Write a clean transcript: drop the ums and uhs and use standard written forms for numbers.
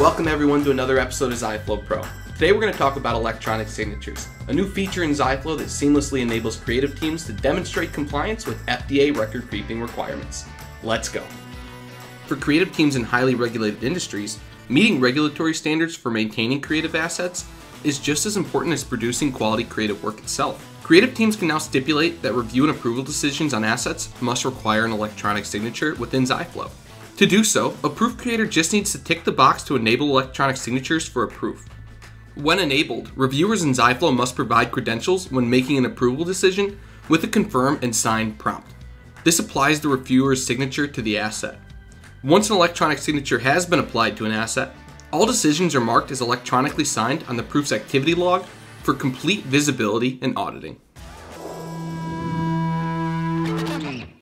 Welcome everyone to another episode of Ziflow Pro. Today we're going to talk about electronic signatures, a new feature in Ziflow that seamlessly enables creative teams to demonstrate compliance with FDA record-keeping requirements. Let's go. For creative teams in highly regulated industries, meeting regulatory standards for maintaining creative assets is just as important as producing quality creative work itself. Creative teams can now stipulate that review and approval decisions on assets must require an electronic signature within Ziflow. To do so, a proof creator just needs to tick the box to enable electronic signatures for a proof. When enabled, reviewers in Ziflow must provide credentials when making an approval decision with a confirm and sign prompt. This applies the reviewer's signature to the asset. Once an electronic signature has been applied to an asset, all decisions are marked as electronically signed on the proof's activity log for complete visibility and auditing.